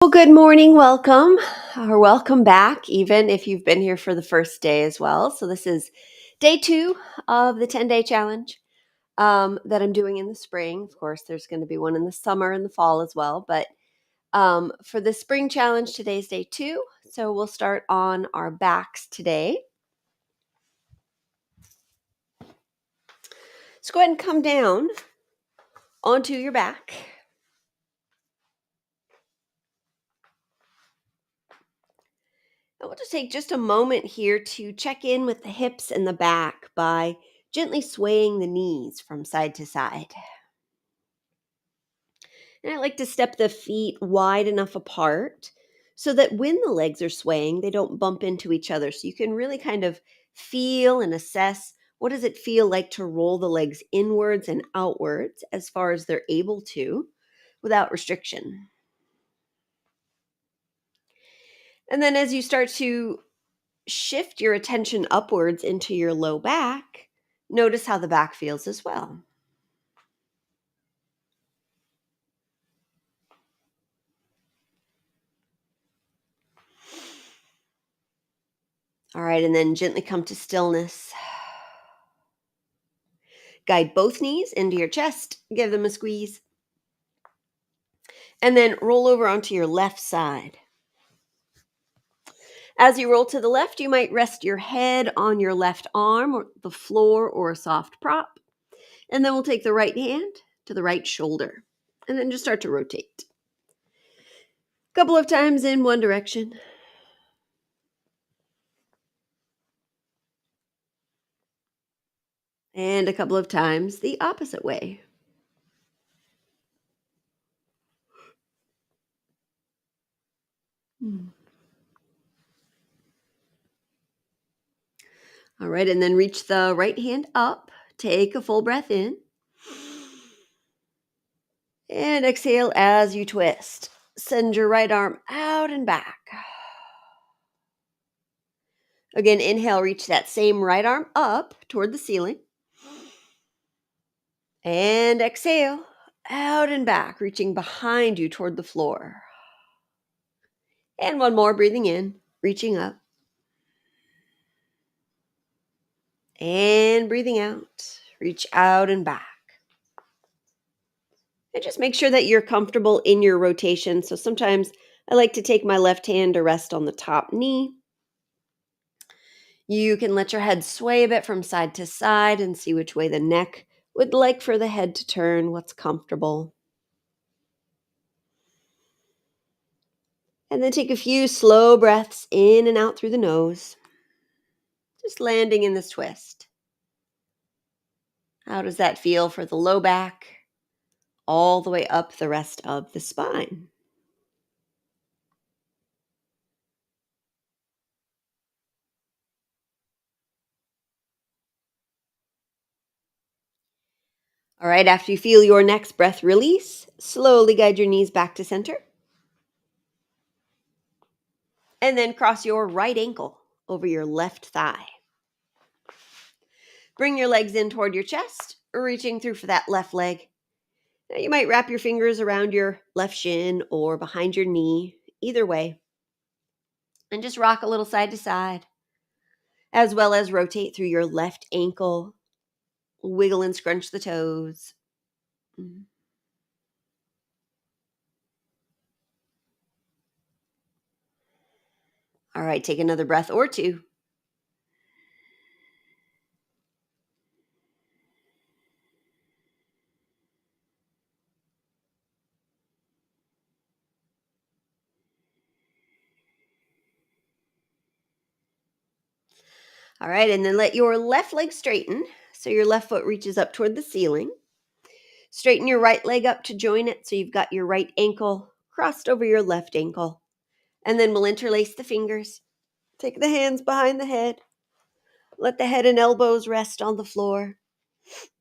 Well, good morning. Welcome or welcome back, even if you've been here for the first day as well. So, this is day two of the 10-day challenge that I'm doing in the spring. Of course, there's going to be one in the summer and the fall as well. But for the spring challenge, today's day two. So, we'll start on our backs today. So, go ahead and come down onto your back. And we'll just take just a moment here to check in with the hips and the back by gently swaying the knees from side to side. And I like to step the feet wide enough apart so that when the legs are swaying, they don't bump into each other. So you can really kind of feel and assess what does it feel like to roll the legs inwards and outwards as far as they're able to without restriction. And then as you start to shift your attention upwards into your low back, notice how the back feels as well. All right, and then gently come to stillness. Guide both knees into your chest, give them a squeeze, and then roll over onto your left side. As you roll to the left, you might rest your head on your left arm or the floor or a soft prop. And then we'll take the right hand to the right shoulder and then just start to rotate. A couple of times in one direction. And a couple of times the opposite way. All right, and then reach the right hand up. Take a full breath in. And exhale as you twist. Send your right arm out and back. Again, inhale, reach that same right arm up toward the ceiling. And exhale, out and back, reaching behind you toward the floor. And one more, breathing in, reaching up. And breathing out, reach out and back. And just make sure that you're comfortable in your rotation. So sometimes I like to take my left hand to rest on the top knee. You can let your head sway a bit from side to side and see which way the neck would like for the head to turn, what's comfortable. And then take a few slow breaths in and out through the nose, just landing in this twist. How does that feel for the low back, all the way up the rest of the spine? All right, after you feel your next breath release, slowly guide your knees back to center. And then cross your right ankle over your left thigh. Bring your legs in toward your chest, reaching through for that left leg. Now you might wrap your fingers around your left shin or behind your knee, either way. And just rock a little side to side, as well as rotate through your left ankle. Wiggle and scrunch the toes. Mhm. All right, take another breath or two. All right, and then let your left leg straighten. So your left foot reaches up toward the ceiling. Straighten your right leg up to join it so you've got your right ankle crossed over your left ankle. And then we'll interlace the fingers. Take the hands behind the head. Let the head and elbows rest on the floor.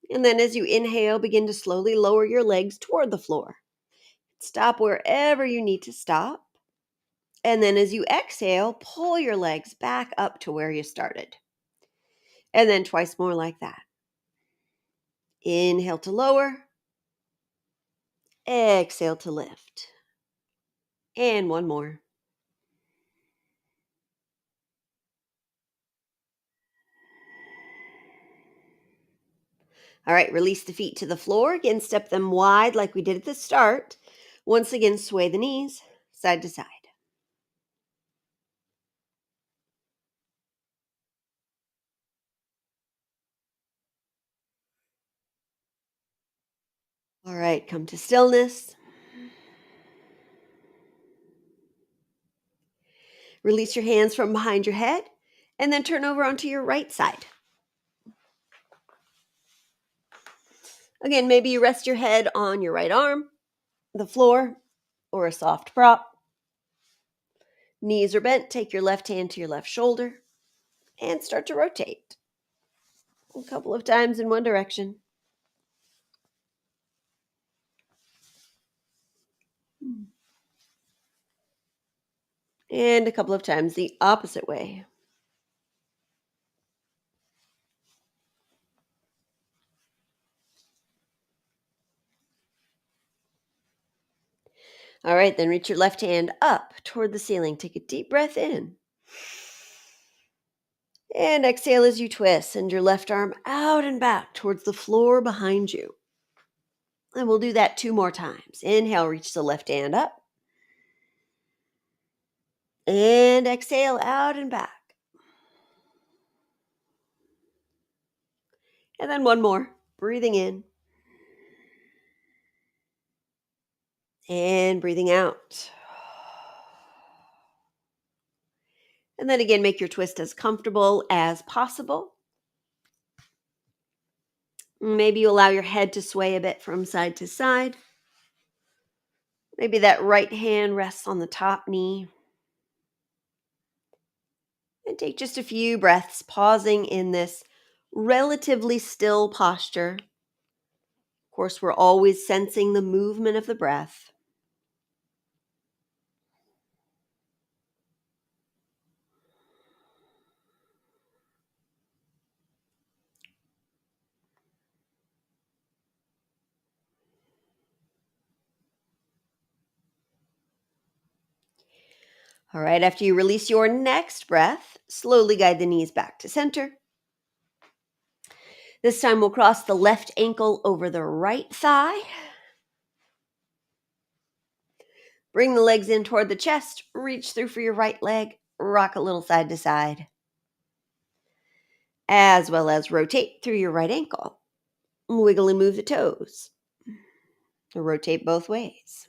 And then as you inhale, begin to slowly lower your legs toward the floor. Stop wherever you need to stop. And then as you exhale, pull your legs back up to where you started. And then twice more like that. Inhale to lower. Exhale to lift. And one more. All right, release the feet to the floor. Again, step them wide like we did at the start. Once again, sway the knees side to side. All right, come to stillness. Release your hands from behind your head and then turn over onto your right side. Again, maybe you rest your head on your right arm, the floor, or a soft prop. Knees are bent. Take your left hand to your left shoulder and start to rotate a couple of times in one direction. And a couple of times the opposite way. All right, then reach your left hand up toward the ceiling. Take a deep breath in. And exhale as you twist. Send your left arm out and back towards the floor behind you. And we'll do that 2 more times. Inhale, reach the left hand up. And exhale out and back. And then one more. Breathing in. And breathing out. And then again, make your twist as comfortable as possible. Maybe you allow your head to sway a bit from side to side. Maybe that right hand rests on the top knee. And take just a few breaths, pausing in this relatively still posture. Of course, we're always sensing the movement of the breath. All right, after you release your next breath, slowly guide the knees back to center. This time we'll cross the left ankle over the right thigh. Bring the legs in toward the chest, reach through for your right leg, rock a little side to side, as well as rotate through your right ankle. Wiggle and move the toes. Rotate both ways.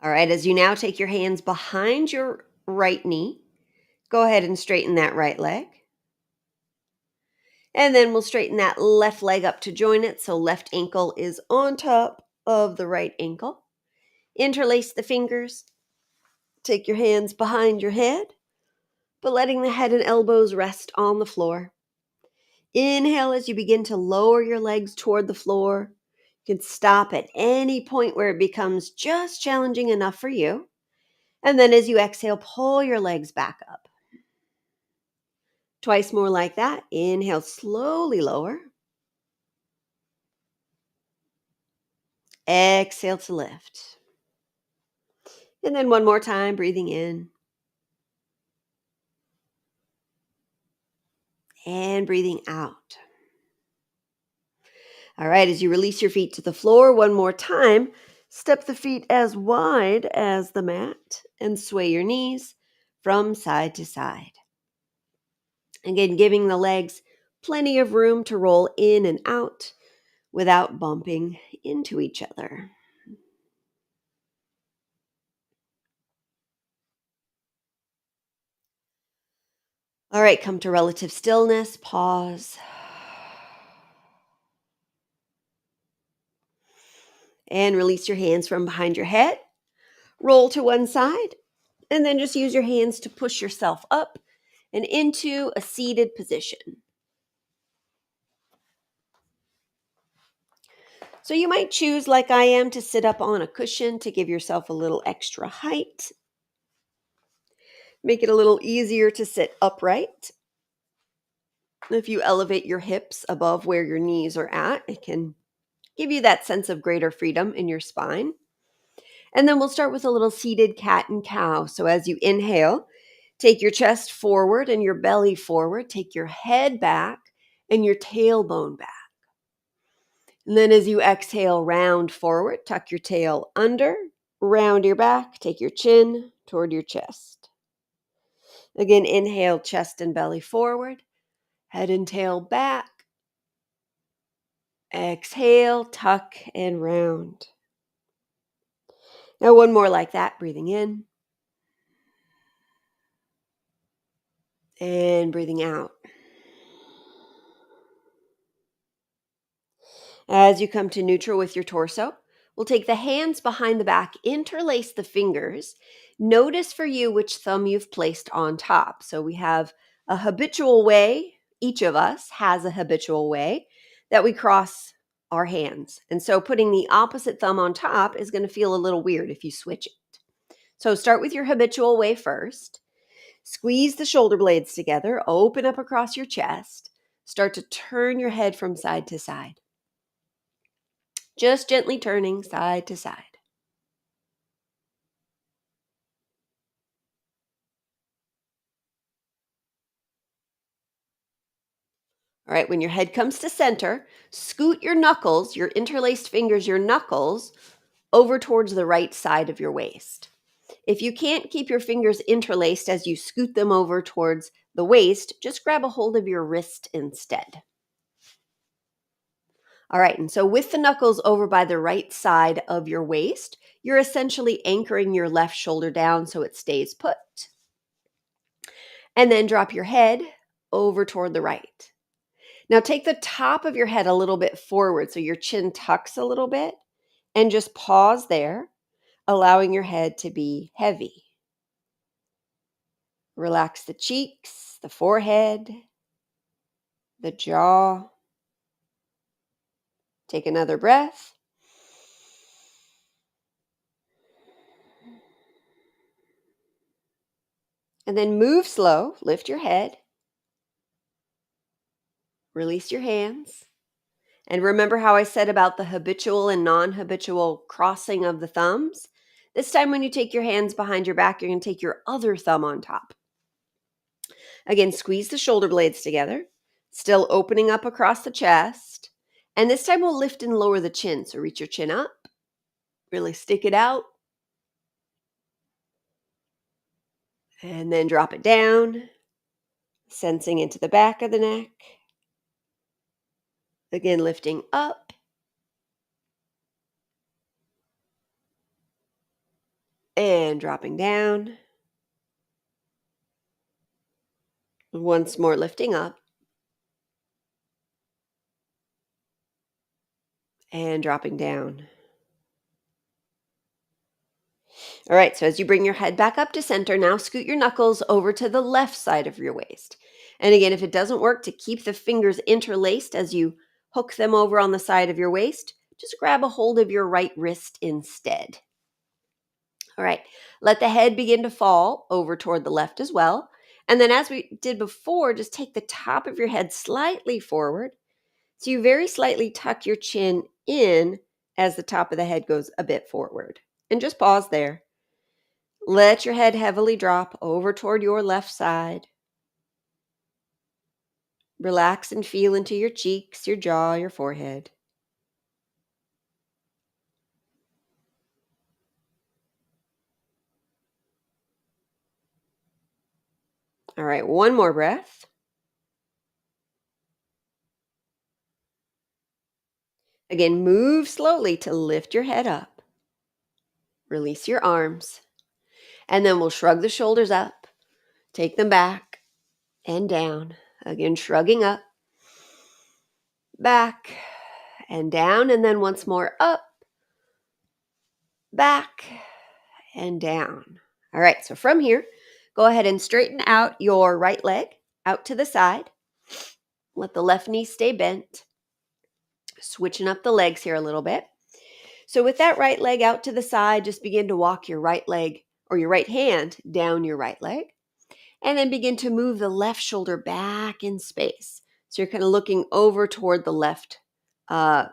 All right, as you now take your hands behind your right knee, go ahead and straighten that right leg. And then we'll straighten that left leg up to join it. So left ankle is on top of the right ankle. Interlace the fingers. Take your hands behind your head, but letting the head and elbows rest on the floor. Inhale as you begin to lower your legs toward the floor. You can stop at any point where it becomes just challenging enough for you. And then as you exhale, pull your legs back up. Twice more like that. Inhale, slowly lower. Exhale to lift. And then one more time, breathing in. And breathing out. All right, as you release your feet to the floor one more time, step the feet as wide as the mat and sway your knees from side to side. Again, giving the legs plenty of room to roll in and out without bumping into each other. All right, come to relative stillness, pause. And release your hands from behind your head. Roll to one side, and then just use your hands to push yourself up and into a seated position. So you might choose, like I am, to sit up on a cushion to give yourself a little extra height. Make it a little easier to sit upright. If you elevate your hips above where your knees are at, it can give you that sense of greater freedom in your spine. And then we'll start with a little seated cat and cow. So as you inhale, take your chest forward and your belly forward. Take your head back and your tailbone back. And then as you exhale, round forward, tuck your tail under, round your back, take your chin toward your chest. Again, inhale, chest and belly forward, head and tail back. Exhale, tuck and round. Now one more like that, breathing in and breathing out. As you come to neutral with your torso, we'll take the hands behind the back, interlace the fingers. Notice for you which thumb you've placed on top. So we have a habitual way, each of us has a habitual way that we cross our hands. And so putting the opposite thumb on top is going to feel a little weird if you switch it. So start with your habitual way first. Squeeze the shoulder blades together, open up across your chest. Start to turn your head from side to side. Just gently turning side to side. All right, when your head comes to center, scoot your knuckles, your interlaced fingers, your knuckles, over towards the right side of your waist. If you can't keep your fingers interlaced as you scoot them over towards the waist, just grab a hold of your wrist instead. All right, and so with the knuckles over by the right side of your waist, you're essentially anchoring your left shoulder down so it stays put. And then drop your head over toward the right. Now take the top of your head a little bit forward so your chin tucks a little bit and just pause there, allowing your head to be heavy. Relax the cheeks, the forehead, the jaw. Take another breath. And then move slow, lift your head, release your hands. And remember how I said about the habitual and non-habitual crossing of the thumbs? This time when you take your hands behind your back, you're going to take your other thumb on top. Again, squeeze the shoulder blades together, still opening up across the chest. And this time we'll lift and lower the chin. So reach your chin up, really stick it out. And then drop it down, sensing into the back of the neck. Again, lifting up. And dropping down. Once more, lifting up. And dropping down. All right, so as you bring your head back up to center, now scoot your knuckles over to the left side of your waist. And again, if it doesn't work to keep the fingers interlaced as you hook them over on the side of your waist, just grab a hold of your right wrist instead. All right, let the head begin to fall over toward the left as well. And then as we did before, just take the top of your head slightly forward. So you very slightly tuck your chin in as the top of the head goes a bit forward. And just pause there. Let your head heavily drop over toward your left side. Relax and feel into your cheeks, your jaw, your forehead. All right, one more breath. Again, move slowly to lift your head up. Release your arms. And then we'll shrug the shoulders up, take them back and down. Again, shrugging up, back and down. And then once more up, back and down. All right, so from here, go ahead and straighten out your right leg out to the side. Let the left knee stay bent. Switching up the legs here a little bit. So with that right leg out to the side, just begin to walk your right leg or your right hand down your right leg. And then begin to move the left shoulder back in space. So you're kind of looking over toward the left, the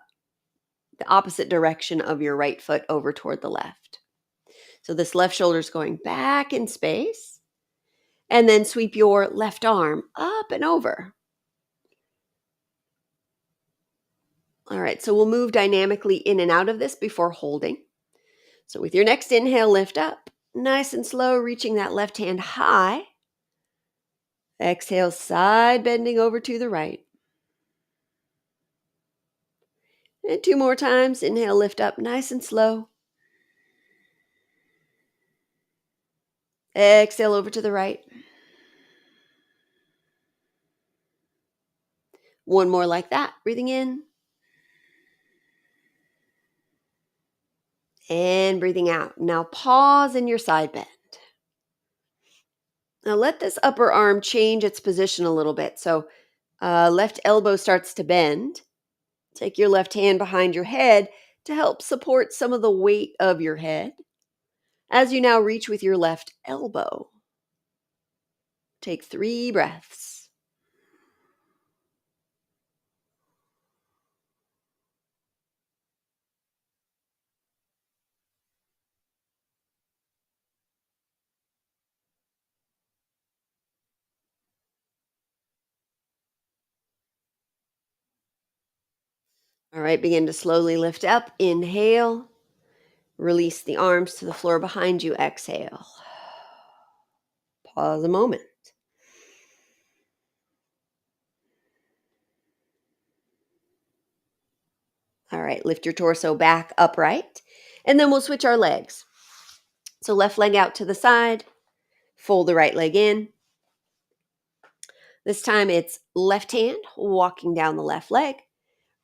opposite direction of your right foot over toward the left. So this left shoulder is going back in space. And then sweep your left arm up and over. All right, so we'll move dynamically in and out of this before holding. So with your next inhale, lift up, nice and slow, reaching that left hand high. Exhale, side bending over to the right. And 2 more times. Inhale, lift up, nice and slow. Exhale over to the right. One more like that. Breathing in. And breathing out. Now pause in your side bend. Now let this upper arm change its position a little bit. So left elbow starts to bend. Take your left hand behind your head to help support some of the weight of your head. As you now reach with your left elbow, take 3 breaths. All right, begin to slowly lift up. Inhale. Release the arms to the floor behind you. Exhale. Pause a moment. All right, lift your torso back upright. And then we'll switch our legs. So left leg out to the side. Fold the right leg in. This time it's left hand walking down the left leg.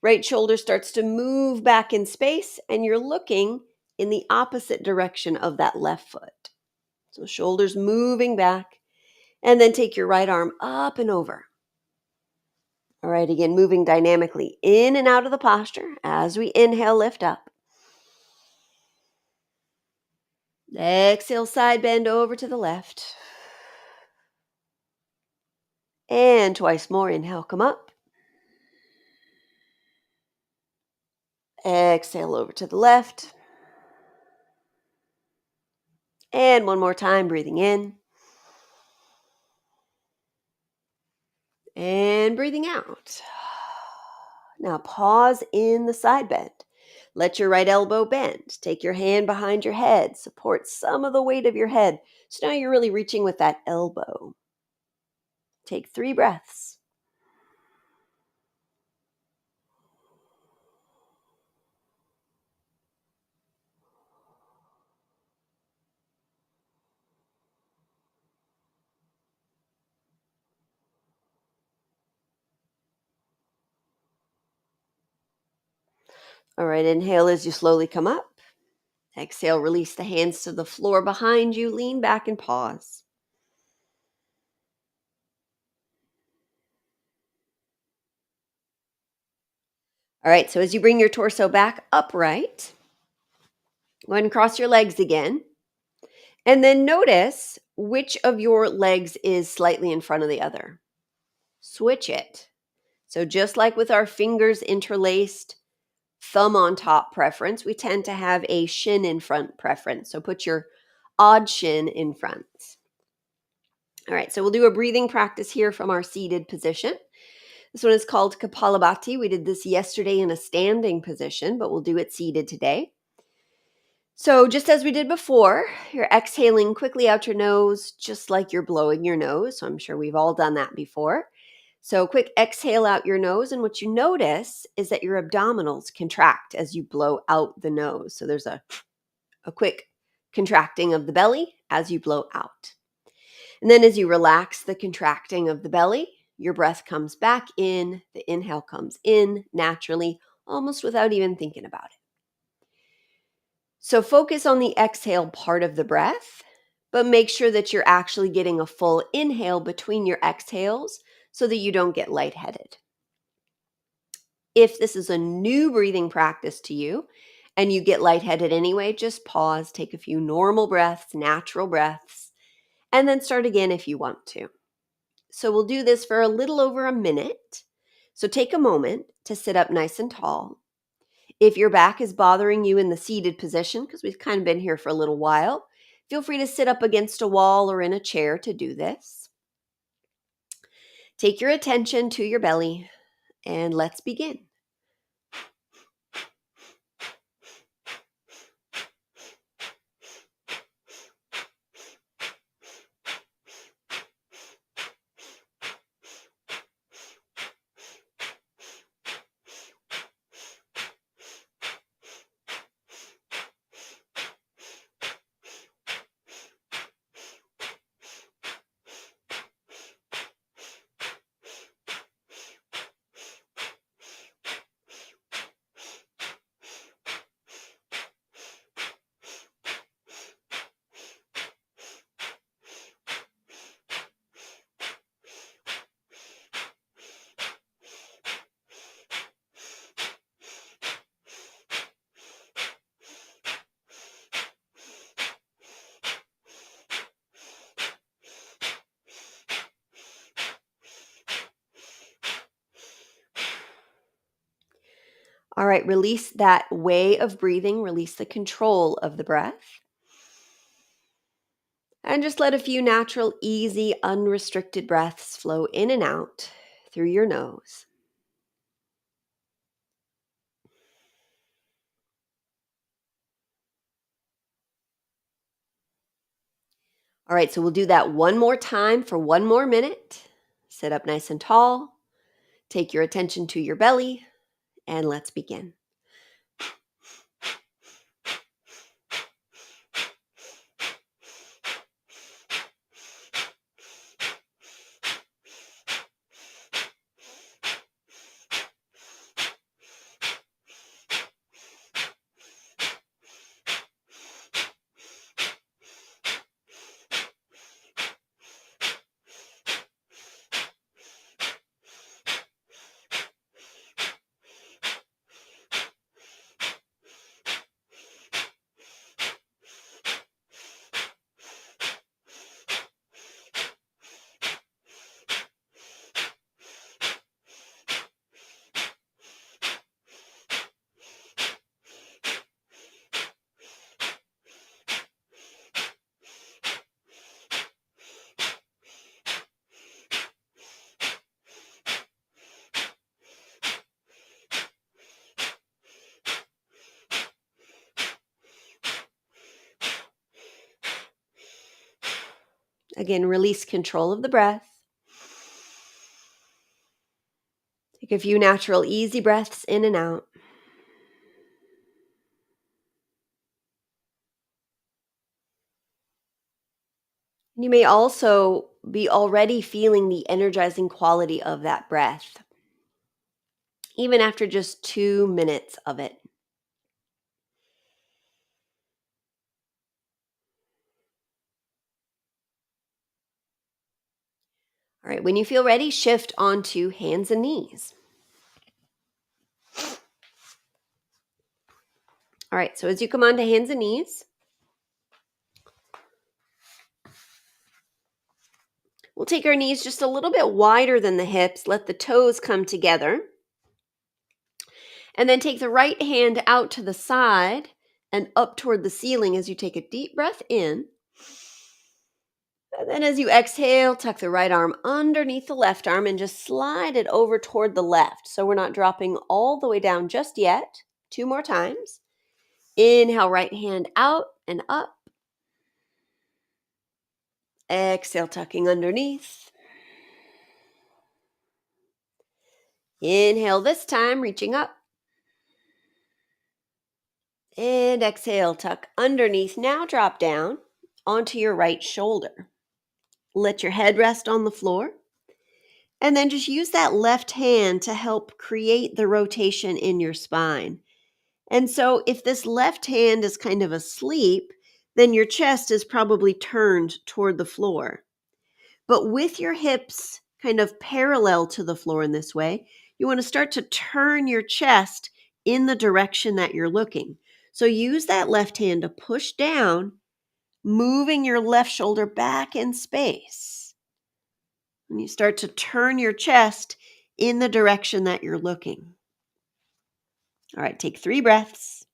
Right shoulder starts to move back in space, and you're looking in the opposite direction of that left foot. So shoulders moving back, and then take your right arm up and over. All right, again, moving dynamically in and out of the posture as we inhale, lift up. Exhale, side bend over to the left. And twice more. Inhale, come up. Exhale over to the left. And one more time, breathing in. And breathing out. Now pause in the side bend. Let your right elbow bend. Take your hand behind your head. Support some of the weight of your head. So now you're really reaching with that elbow. Take 3 breaths. All right, inhale as you slowly come up. Exhale, release the hands to the floor behind you. Lean back and pause. All right, so as you bring your torso back upright, go ahead and cross your legs again. And then notice which of your legs is slightly in front of the other. Switch it. So just like with our fingers interlaced, thumb on top preference, we tend to have a shin in front preference. So put your odd shin in front. All right, so we'll do a breathing practice here from our seated position. This one is called Kapalabhati. We did this yesterday in a standing position, but we'll do it seated today. So just as we did before, you're exhaling quickly out your nose, just like you're blowing your nose. So I'm sure we've all done that before. So quick exhale out your nose, and what you notice is that your abdominals contract as you blow out the nose. So there's a quick contracting of the belly as you blow out. And then as you relax the contracting of the belly, your breath comes back in, the inhale comes in naturally, almost without even thinking about it. So focus on the exhale part of the breath, but make sure that you're actually getting a full inhale between your exhales so that you don't get lightheaded. If this is a new breathing practice to you and you get lightheaded anyway, just pause, take a few normal breaths, natural breaths, and then start again if you want to. So we'll do this for a little over a minute. So take a moment to sit up nice and tall. If your back is bothering you in the seated position, because we've kind of been here for a little while, feel free to sit up against a wall or in a chair to do this. Take your attention to your belly and let's begin. All right, release that way of breathing, release the control of the breath. And just let a few natural, easy, unrestricted breaths flow in and out through your nose. All right, so we'll do that one more time for one more minute. Sit up nice and tall. Take your attention to your belly, and let's begin. Again, release control of the breath. Take a few natural, easy breaths in and out. You may also be already feeling the energizing quality of that breath, even after just 2 minutes of it. All right, when you feel ready, shift onto hands and knees. All right, so as you come onto hands and knees, we'll take our knees just a little bit wider than the hips, let the toes come together, and then take the right hand out to the side and up toward the ceiling as you take a deep breath in. And then as you exhale, tuck the right arm underneath the left arm and just slide it over toward the left. So we're not dropping all the way down just yet. 2 more times. Inhale, right hand out and up. Exhale, tucking underneath. Inhale this time, reaching up. And exhale, tuck underneath. Now drop down onto your right shoulder. Let your head rest on the floor. And then just use that left hand to help create the rotation in your spine. And so if this left hand is kind of asleep, then your chest is probably turned toward the floor. But with your hips kind of parallel to the floor in this way, you want to start to turn your chest in the direction that you're looking. So use that left hand to push down, moving your left shoulder back in space. When you start to turn your chest in the direction that you're looking. All right, take 3 breaths.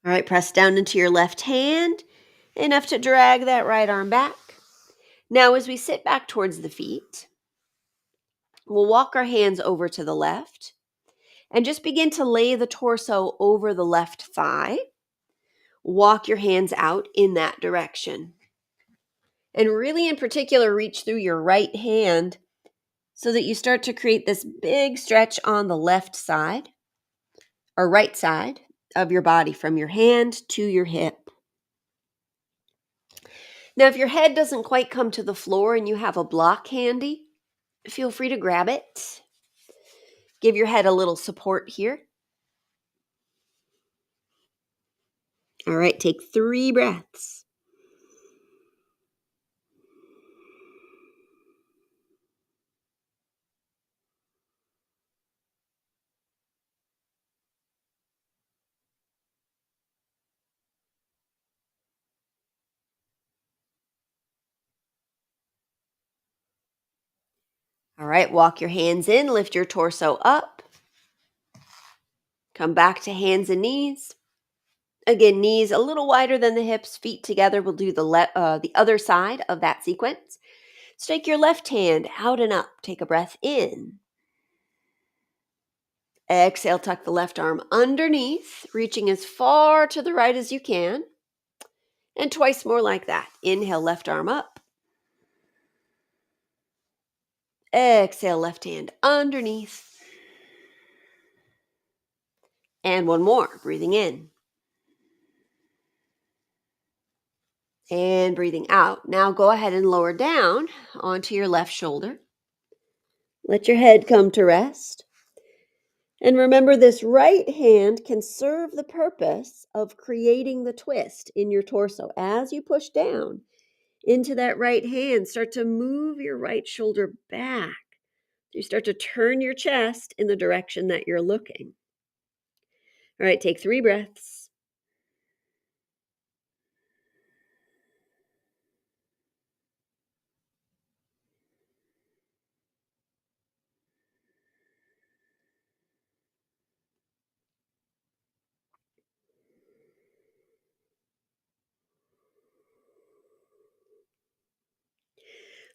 All right, press down into your left hand, enough to drag that right arm back. Now, as we sit back towards the feet, we'll walk our hands over to the left and just begin to lay the torso over the left thigh. Walk your hands out in that direction. And really, in particular, reach through your right hand so that you start to create this big stretch on the left side or right side of your body from your hand to your hip. Now, if your head doesn't quite come to the floor and you have a block handy, feel free to grab it. Give your head a little support here. All right, take 3 breaths. All right, walk your hands in, lift your torso up. Come back to hands and knees. Again, knees a little wider than the hips, feet together. We'll do the other side of that sequence. Take your left hand out and up. Take a breath in. Exhale, tuck the left arm underneath, reaching as far to the right as you can. And twice more like that. Inhale, left arm up. Exhale, left hand underneath. And one more, breathing in. And breathing out. Now go ahead and lower down onto your left shoulder. Let your head come to rest. And remember, this right hand can serve the purpose of creating the twist in your torso. As you push down into that right hand, start to move your right shoulder back. You start to turn your chest in the direction that you're looking. All right, take 3 breaths.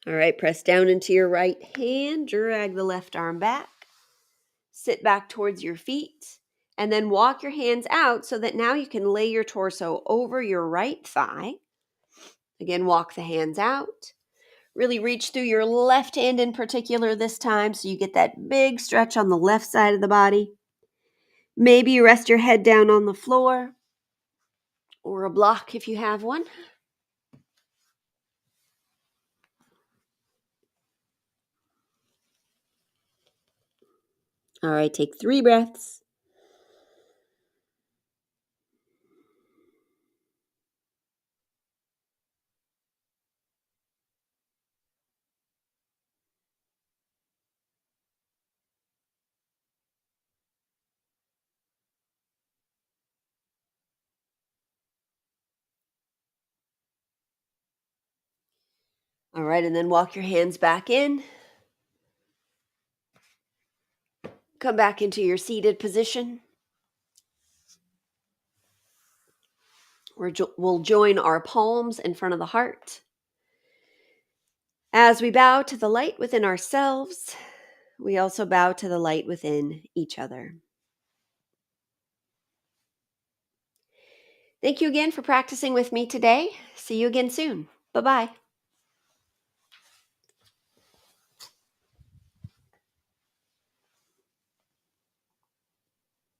All right, press down into your right hand, drag the left arm back, sit back towards your feet, and then walk your hands out so that now you can lay your torso over your right thigh. Again, walk the hands out. Really reach through your left hand in particular this time so you get that big stretch on the left side of the body. Maybe you rest your head down on the floor or a block if you have one. All right, take 3 breaths. All right, and then walk your hands back in. Come back into your seated position. We'll join our palms in front of the heart. As we bow to the light within ourselves, we also bow to the light within each other. Thank you again for practicing with me today. See you again soon. Bye-bye.